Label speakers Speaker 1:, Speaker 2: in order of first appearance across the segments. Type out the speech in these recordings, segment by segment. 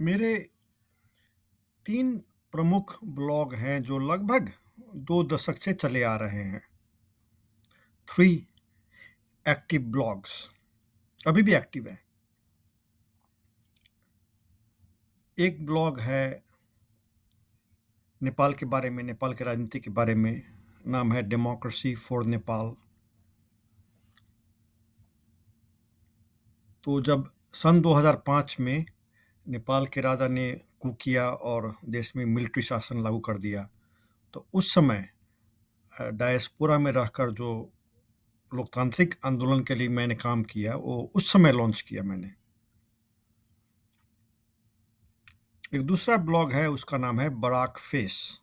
Speaker 1: मेरे 3 प्रमुख ब्लॉग हैं जो लगभग 2 दशक से चले आ रहे हैं। 3 एक्टिव ब्लॉग्स अभी भी एक्टिव हैं। एक ब्लॉग है नेपाल के बारे में, नेपाल की राजनीति के बारे में, नाम है डेमोक्रेसी फॉर नेपाल। तो जब सन 2005 में नेपाल के राजा ने कूच किया और देश में मिलिट्री शासन लागू कर दिया, तो उस समय डायस्पोरा में रहकर जो लोकतांत्रिक आंदोलन के लिए मैंने काम किया, वो उस समय लॉन्च किया मैंने। एक दूसरा ब्लॉग है, उसका नाम है बराक फेस।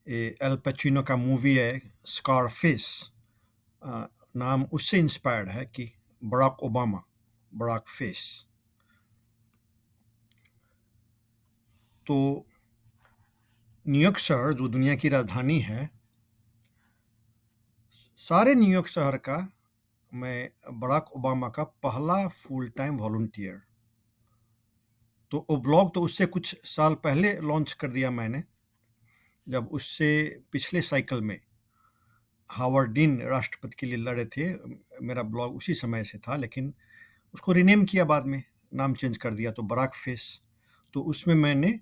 Speaker 1: ये एल पचिनो का मूवी है स्कार फेस। नाम उससे इंस्पायर्ड है कि बराक ओबामा, बराक फेस। तो न्यूयॉर्क शहर जो दुनिया की राजधानी है, सारे न्यूयॉर्क शहर का मैं बराक ओबामा का पहला फुल टाइम वॉलंटियर। तो वो ब्लॉग तो उससे कुछ साल पहले लॉन्च कर दिया मैंने, जब उससे पिछले साइकिल में हावर्ड डीन राष्ट्रपति के लिए लड़े थे। मेरा ब्लॉग उसी समय से था, लेकिन उसको रीनेम किया बाद में, नाम चेंज कर दिया, तो बराक फेस। तो उसमें मैंने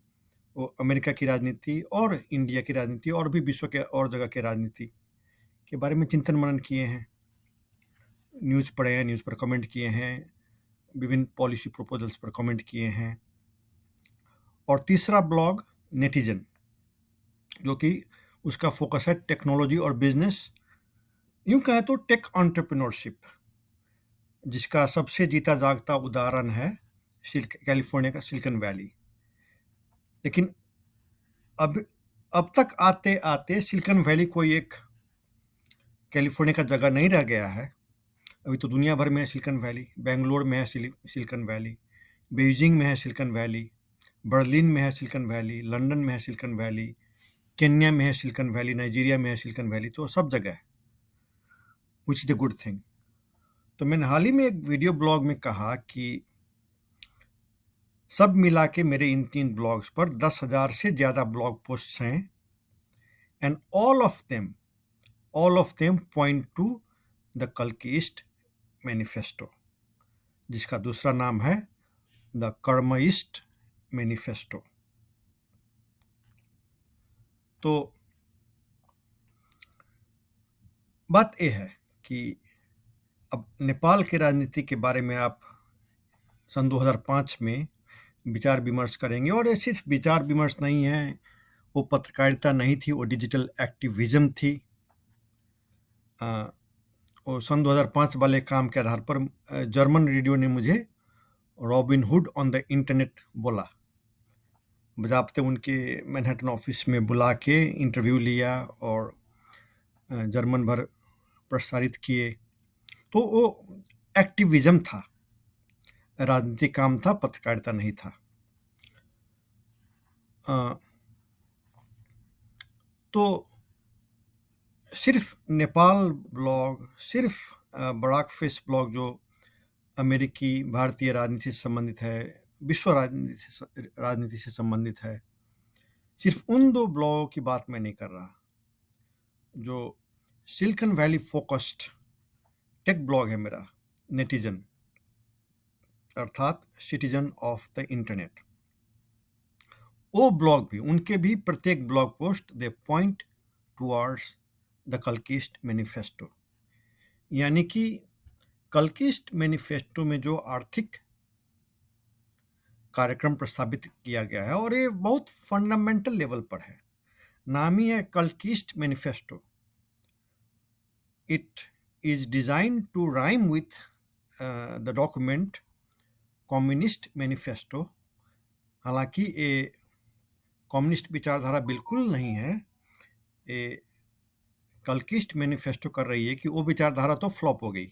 Speaker 1: वो अमेरिका की राजनीति और इंडिया की राजनीति और भी विश्व के और जगह के राजनीति के बारे में चिंतन मनन किए हैं, न्यूज़ पढ़े हैं, न्यूज़ पर कमेंट किए हैं, विभिन्न पॉलिसी प्रपोजल्स पर कमेंट किए हैं। और तीसरा ब्लॉग नेटिजन, जो कि उसका फोकस है टेक्नोलॉजी और बिजनेस, यूं कहें तो टेक एंटरप्रेन्योरशिप, जिसका सबसे जीता जागता उदाहरण है कैलिफोर्निया का सिलिकॉन वैली। लेकिन अब तक आते आते सिलिकॉन वैली कोई एक कैलिफोर्निया का जगह नहीं रह गया है। अभी तो दुनिया भर में है सिलिकॉन वैली। बेंगलोर में है सिलिकॉन वैली, बीजिंग में है सिलिकॉन वैली, बर्लिन में है सिलिकॉन वैली, लंदन में है सिलिकॉन वैली, केन्या में है सिलिकॉन वैली, नाइजीरिया में है सिलिकॉन वैली। तो सब जगह है, which is the good thing. तो मैंने हाल ही में एक वीडियो ब्लॉग में कहा कि सब मिला के मेरे इन 3 ब्लॉग्स पर 10,000 से ज़्यादा ब्लॉग पोस्ट्स हैं, and all of them point to the Kalkist manifesto, जिसका दूसरा नाम है द कर्मइस्ट मैनिफेस्टो। तो बात यह है कि अब नेपाल की राजनीति के बारे में आप सन 2005 में विचार विमर्श करेंगे, और ये सिर्फ विचार विमर्श नहीं है, वो पत्रकारिता नहीं थी, वो डिजिटल एक्टिविज्म थी। और सन 2005 वाले काम के आधार पर जर्मन रेडियो ने मुझे robin hood on the internet बोला, बजाबते उनके मैनहट्टन ऑफिस में बुला के इंटरव्यू लिया और जर्मन भर प्रसारित किए। तो वो एक्टिविज्म था, राजनीतिक काम था, पत्रकारिता नहीं था। तो सिर्फ नेपाल ब्लॉग, सिर्फ बराक फेस ब्लॉग जो अमेरिकी भारतीय राजनीति से संबंधित है, विश्व राजनीति से संबंधित है, सिर्फ उन 2 ब्लॉगों की बात मैं नहीं कर रहा। जो Silicon Valley focused tech blog है मेरा, नेटिजन, अर्थात सिटीजन ऑफ द इंटरनेट, वो ब्लॉग भी, उनके भी प्रत्येक blog post they point towards the Kalkist manifesto. यानी कि कल्किस्ट मैनिफेस्टो में जो आर्थिक कार्यक्रम प्रस्तावित किया गया है, और ये बहुत फंडामेंटल लेवल पर है, नाम ही है Kalkist manifesto. It is design to rhyme with the document communist manifesto. हालांकि ये कम्युनिस्ट विचारधारा बिल्कुल नहीं है, ये कल्किस्ट मैनिफेस्टो कर रही है कि वो विचारधारा तो फ्लॉप हो गई,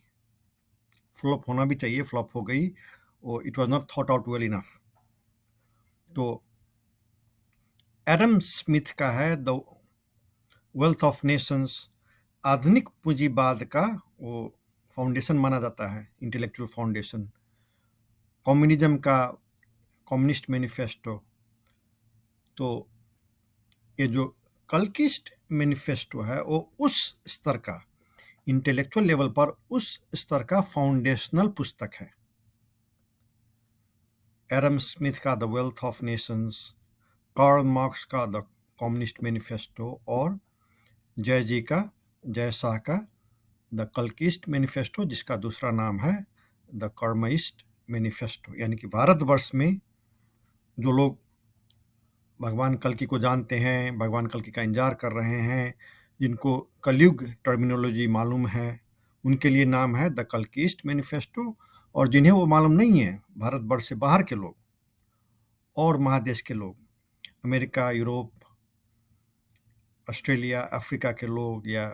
Speaker 1: फ्लॉप होना भी चाहिए, फ्लॉप हो गई, और it was not thought out well enough. तो एडम स्मिथ का है द वेल्थ ऑफ नेशंस, आधुनिक पूंजीवाद का वो फाउंडेशन माना जाता है, इंटेलेक्चुअल फाउंडेशन। Communist manifesto. तो ये जो कल्किस्ट मैनिफेस्टो है वो उस स्तर का, इंटेलेक्चुअल लेवल पर उस स्तर का फाउंडेशनल पुस्तक है। एडम स्मिथ का the Wealth of Nations, Karl Marx का द कम्युनिस्ट मैनिफेस्टो और जय शाह का द कल्किस्ट मैनिफेस्टो, जिसका दूसरा नाम है द कर्मइस्ट मैनिफेस्टो। यानी कि भारतवर्ष में जो लोग भगवान कल्कि को जानते हैं, भगवान कल्कि का इंतजार कर रहे हैं, जिनको कलयुग टर्मिनोलॉजी मालूम है, उनके लिए नाम है द कल्किस्ट मैनिफेस्टो। और जिन्हें वो मालूम नहीं है, भारतवर्ष से बाहर के लोग और महादेश के लोग, अमेरिका, यूरोप, ऑस्ट्रेलिया, अफ्रीका के लोग या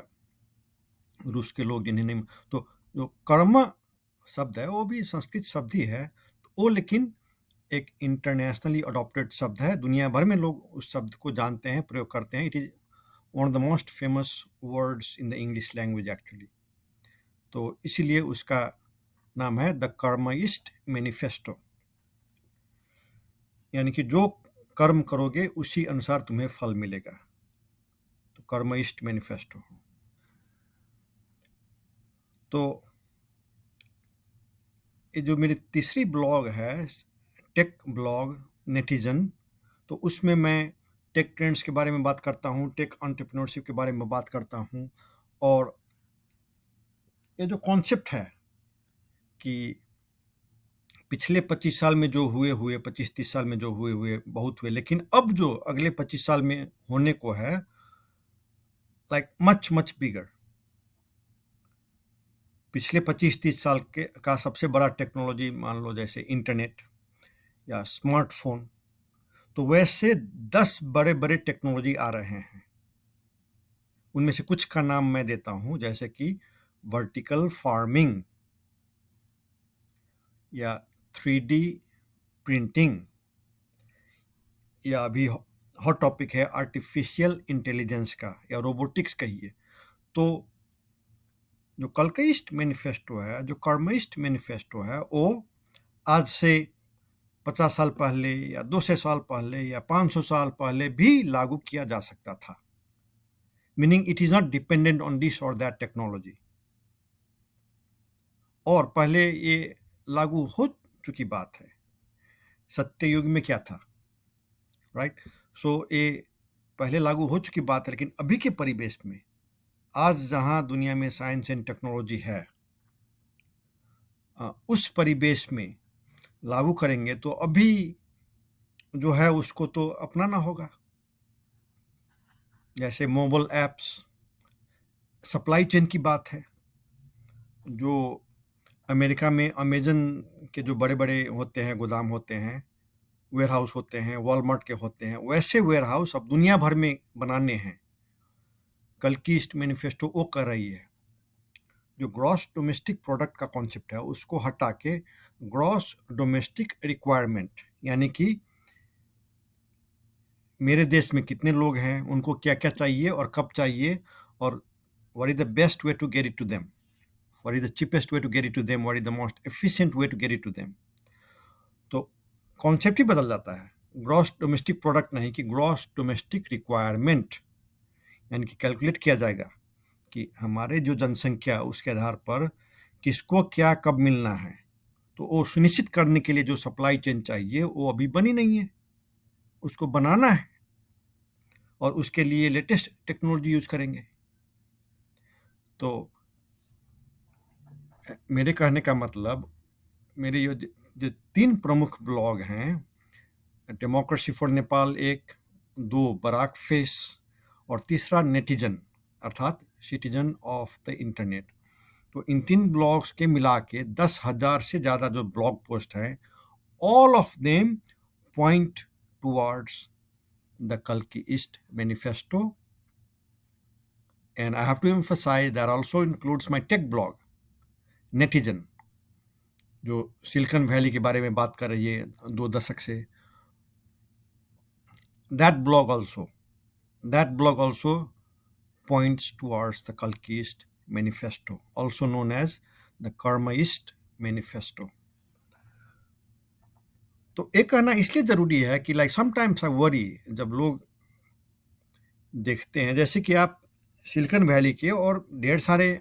Speaker 1: रूस के लोग जिन्हें नहीं, तो जो कर्म शब्द है वो भी संस्कृत शब्द ही है, वो लेकिन एक इंटरनेशनली अडॉप्टेड शब्द है। दुनिया भर में लोग उस शब्द को जानते हैं, प्रयोग करते हैं। It is one of the most famous words in the English language actually. तो इसीलिए उसका नाम है द कर्मइस्ट मैनिफेस्टो। यानी कि जो कर्म करोगे उसी अनुसार तुम्हें फल मिलेगा, तो कर्मइस्ट मैनिफेस्टो। तो ये जो मेरी तीसरी ब्लॉग है, टेक ब्लॉग नेटिजन, तो उसमें मैं टेक ट्रेंड्स के बारे में बात करता हूँ, टेक एंटरप्रेन्योरशिप के बारे में बात करता हूँ। और ये जो कॉन्सेप्ट है कि पिछले 25 साल में जो हुए 25-30 साल में जो हुए बहुत हुए, लेकिन अब जो अगले 25 साल में होने को है, लाइक मच मच बिगर। पिछले 25-30 साल के का सबसे बड़ा टेक्नोलॉजी मान लो जैसे इंटरनेट या स्मार्टफोन, तो वैसे 10 बड़े बड़े टेक्नोलॉजी आ रहे हैं। उनमें से कुछ का नाम मैं देता हूं, जैसे कि वर्टिकल फार्मिंग या 3D प्रिंटिंग, या अभी हॉट टॉपिक है आर्टिफिशियल इंटेलिजेंस का या रोबोटिक्स कहिए। तो जो कल्किस्ट मैनिफेस्टो है, जो कर्मइस्ट मैनिफेस्टो है, वो आज से 50 साल पहले या 200 साल पहले या 500 साल पहले भी लागू किया जा सकता था। Meaning it is not dependent on this और दैट टेक्नोलॉजी। और पहले ये लागू हो चुकी बात है। सत्य युग में क्या था, राइट? सो ये पहले लागू हो चुकी बात है, लेकिन अभी के परिवेश में, आज जहां दुनिया में साइंस एंड टेक्नोलॉजी है, उस परिवेश में लागू करेंगे तो अभी जो है उसको तो अपनाना होगा। जैसे मोबाइल ऐप्स, सप्लाई चेन की बात है। जो अमेरिका में अमेजन के जो बड़े बड़े होते हैं, गोदाम होते हैं, वेयर हाउस होते हैं, वॉलमार्ट के होते हैं, वैसे वेयर हाउस अब दुनिया भर में बनाने हैं। कल्किस्ट मैनिफेस्टो वो कर रही है। जो ग्रॉस डोमेस्टिक प्रोडक्ट का कॉन्सेप्ट है उसको हटा के ग्रॉस डोमेस्टिक रिक्वायरमेंट, यानी कि मेरे देश में कितने लोग हैं, उनको क्या क्या चाहिए और कब चाहिए, और what is the best way to get it to them, what is the cheapest way to get it to them, what is the most efficient way to get it to them। तो concept ही बदल जाता है, gross domestic product नहीं कि gross domestic requirement. यानी कि calculate किया जाएगा कि हमारे जो जनसंख्या उसके आधार पर किसको क्या कब मिलना है। तो वो सुनिश्चित करने के लिए जो सप्लाई चेन चाहिए वो अभी बनी नहीं है, उसको बनाना है, और उसके लिए लेटेस्ट टेक्नोलॉजी यूज करेंगे। तो मेरे कहने का मतलब, मेरे ये जो 3 प्रमुख ब्लॉग हैं, डेमोक्रेसी फॉर नेपाल एक, 2 बराक फेस, और तीसरा नेटिजन अर्थात सिटीजन ऑफ द इंटरनेट। तो इन 3 ब्लॉग्स के मिला के 10,000 से ज़्यादा जो ब्लॉग पोस्ट हैं, all of them point towards the Kalkiist Manifesto. And I have to emphasize that also includes my tech blog, Netizen, जो सिलिकॉन वैली के बारे में बात कर रही है 2 दशक से। That blog also points towards the Kalkiist Manifesto, also known as the Karmaist Manifesto. तो ये कहना इसलिए ज़रूरी है कि लाइक समटाइम्स आई वरी, जब लोग देखते हैं जैसे कि आप सिलिकॉन वैली के और ढेर सारे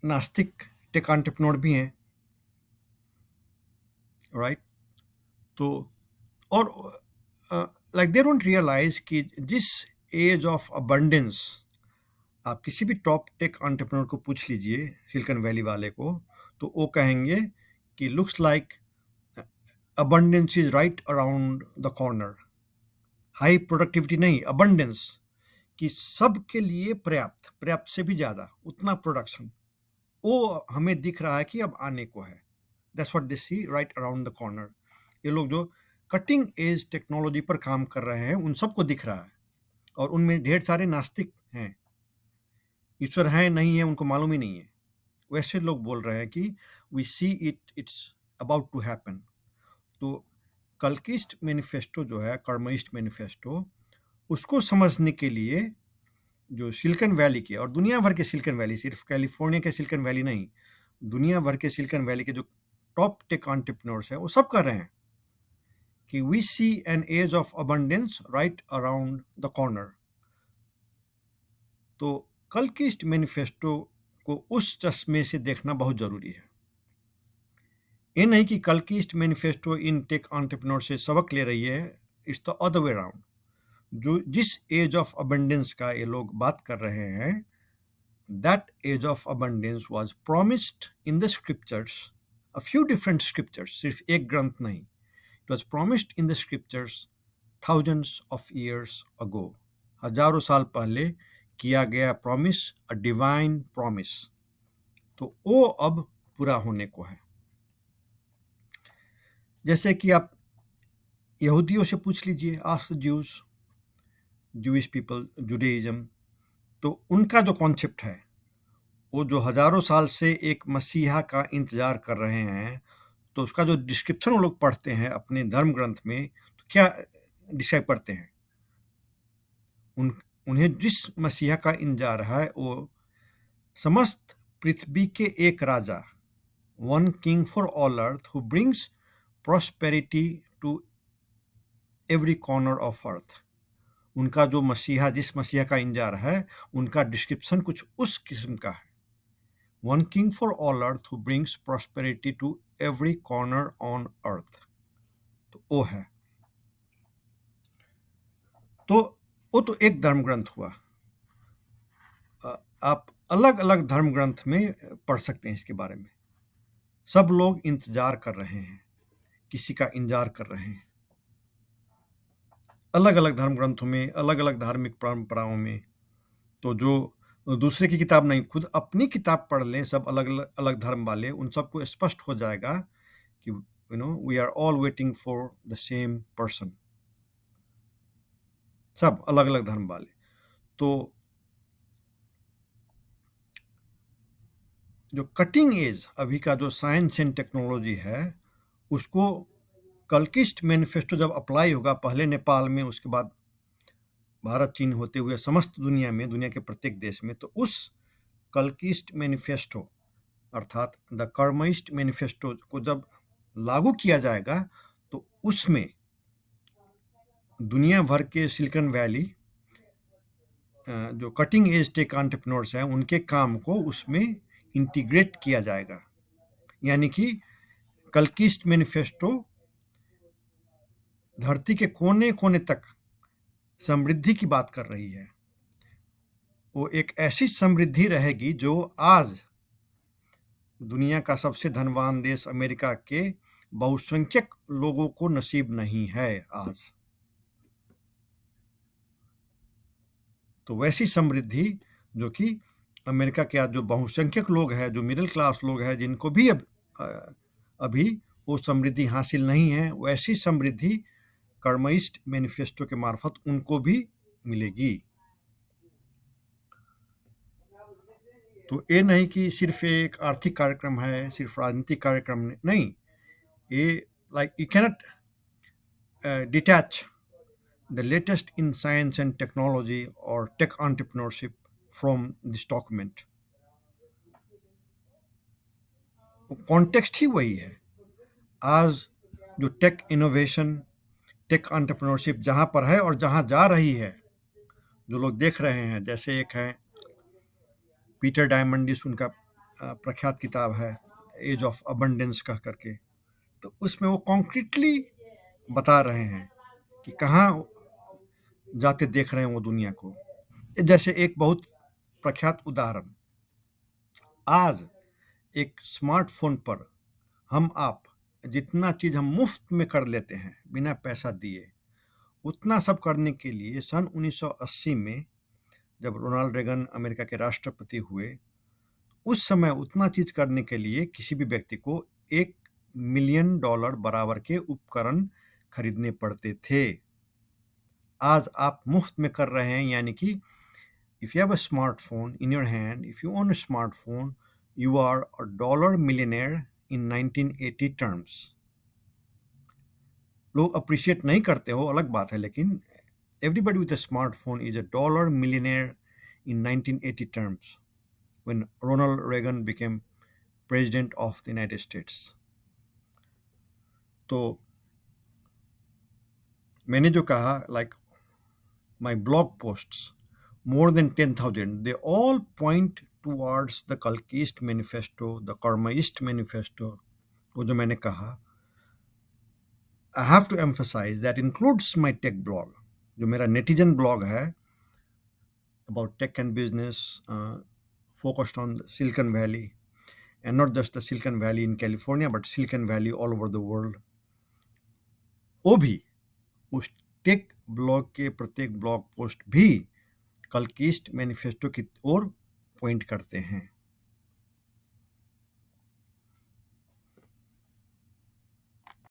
Speaker 1: नास्तिक टेक एंटरप्रेन्योर भी हैं, राइट? तो और लाइक दे डोंट रियलाइज कि जिस एज ऑफ अबंडेंस, आप किसी भी टॉप टेक एंटरप्रेन्योर को पूछ लीजिए सिलिकॉन वैली वाले को, तो वो कहेंगे कि looks like abundance is right around the corner. High productivity नहीं, अबंडेंस, कि सबके लिए पर्याप्त, पर्याप्त से भी ज़्यादा, उतना प्रोडक्शन वो हमें दिख रहा है कि अब आने को है। That's what they see right around the corner. ये लोग जो कटिंग एज टेक्नोलॉजी पर काम कर रहे हैं उन सबको दिख रहा है, और उनमें ढेर सारे नास्तिक हैं, ईश्वर है नहीं है उनको मालूम ही नहीं है। वैसे लोग बोल रहे हैं कि we see it, it's about to happen. तो कल्किस्ट मैनिफेस्टो जो है, कर्मइस्ट मैनिफेस्टो, उसको समझने के लिए जो सिलिकॉन वैली के और दुनिया भर के सिलिकॉन वैली, सिर्फ कैलिफोर्निया के सिलिकॉन वैली नहीं, दुनिया भर के सिलिकॉन वैली के जो टॉप टेक एंटरप्रेन्योर्स हैं वो सब कर रहे हैं कि we see an age of abundance right around the corner. तो कल्किस्ट मैनिफेस्टो को उस चश्मे से देखना बहुत ज़रूरी है। ये नहीं कि कल्किस्ट मैनिफेस्टो इन टेक एंटरप्रेन्योर से सबक ले रही है, it's the other way around. जो जिस एज ऑफ अबंडेंस का ये लोग बात कर रहे हैं, that age of abundance was promised in the scriptures, a few different scriptures, सिर्फ एक ग्रंथ नहीं, it was promised in the scriptures thousands of years ago, हजारों साल पहले किया गया प्रॉमिस, अ डिवाइन प्रॉमिस, तो वो अब पूरा होने को है। जैसे कि आप यहूदियों से पूछ लीजिए, ask the Jews, Jewish people, Judaism, तो उनका जो कॉन्सेप्ट है, वो जो हजारों साल से एक मसीहा का इंतजार कर रहे हैं, तो उसका जो डिस्क्रिप्शन वो लोग पढ़ते हैं अपने धर्म ग्रंथ में, तो क्या डिसाइड पढ़ते हैं? उन्हें जिस मसीहा का इंतजार है वो समस्त पृथ्वी के एक राजा, one king for all earth, who brings prosperity to every corner of earth. उनका जो मसीहा, जिस मसीहा का इंतजार है, उनका डिस्क्रिप्शन कुछ उस किस्म का है। One king for all earth who brings prosperity to every corner on earth, तो वो है। तो वो तो एक धर्म ग्रंथ हुआ। आप अलग अलग धर्म ग्रंथ में पढ़ सकते हैं इसके बारे में। सब लोग इंतजार कर रहे हैं, किसी का इंतजार कर रहे हैं, अलग अलग धर्म ग्रंथों में, अलग अलग धार्मिक परंपराओं में। तो जो दूसरे की किताब नहीं, खुद अपनी किताब पढ़ लें, सब अलग अलग अलग धर्म वाले, उन सबको स्पष्ट हो जाएगा कि we are all waiting for the same person, सब अलग अलग धर्म वाले। तो जो कटिंग एज अभी का जो साइंस एंड टेक्नोलॉजी है, उसको कल्किस्ट मैनिफेस्टो जब अप्लाई होगा, पहले नेपाल में, उसके बाद भारत, चीन होते हुए समस्त दुनिया में, दुनिया के प्रत्येक देश में, तो उस कल्किस्ट मैनिफेस्टो अर्थात द कर्मइस्ट मैनिफेस्टो को जब लागू किया जाएगा, तो उसमें दुनिया भर के सिलिकॉन वैली जो कटिंग एज टेक एंटरप्रेन्योर्स हैं, उनके काम को उसमें इंटीग्रेट किया जाएगा। यानी कि कल्किस्ट मैनिफेस्टो धरती के कोने कोने तक समृद्धि की बात कर रही है। वो एक ऐसी समृद्धि रहेगी जो आज दुनिया का सबसे धनवान देश अमेरिका के बहुसंख्यक लोगों को नसीब नहीं है आज। तो वैसी समृद्धि जो कि अमेरिका के आज जो बहुसंख्यक लोग हैं, जो मिडिल क्लास लोग हैं, जिनको भी अभी वो समृद्धि हासिल नहीं है, वैसी समृद्धि कर्मइस्ट मैनिफेस्टो के मार्फत उनको भी मिलेगी। तो ये नहीं कि सिर्फ एक आर्थिक कार्यक्रम है, सिर्फ राजनीतिक कार्यक्रम नहीं, ये like you cannot detach the latest in science and technology or tech entrepreneurship from this document. Context ही वही है। आज जो टेक इनोवेशन, टेक एंटरप्रेन्योरशिप जहाँ पर है और जहाँ जा रही है, जो लोग देख रहे हैं, जैसे एक है पीटर डायमंडिस, उनका प्रख्यात किताब है एज ऑफ अबंडेंस कह करके, तो उसमें वो कॉन्क्रीटली बता रहे हैं कि कहाँ जाते देख रहे हैं वो दुनिया को। जैसे एक बहुत प्रख्यात उदाहरण, आज एक स्मार्टफोन पर हम आप जितना चीज हम मुफ्त में कर लेते हैं बिना पैसा दिए, उतना सब करने के लिए सन 1980 में जब रोनाल्ड रेगन अमेरिका के राष्ट्रपति हुए, उस समय उतना चीज करने के लिए किसी भी व्यक्ति को $1 मिलियन बराबर के उपकरण खरीदने पड़ते थे। आज आप मुफ्त में कर रहे हैं, यानी कि if you have a smartphone in your hand, if you own a smartphone, you are a $1 millionaire in 1980 terms. लोग अप्रिशिएट नहीं करते हो, अलग बात है, लेकिन everybody with a smartphone is a $1 millionaire in 1980 terms when Ronald Reagan became president of the United States. तो मैंने जो कहा, like my blog posts, more than 10,000, they all point towards the Kalkist Manifesto, the Karmaist Manifesto, वो जो मैंने कहा, I have to emphasize that includes my tech blog, जो मेरा नेटिजन ब्लॉग है about tech and business, focused on Silicon Valley, and not just the Silicon Valley in California, but Silicon Valley all over the world. वो भी उस tech blog के प्रत्येक blog post भी कल्किस्ट manifesto की ओर पॉइंट करते हैं।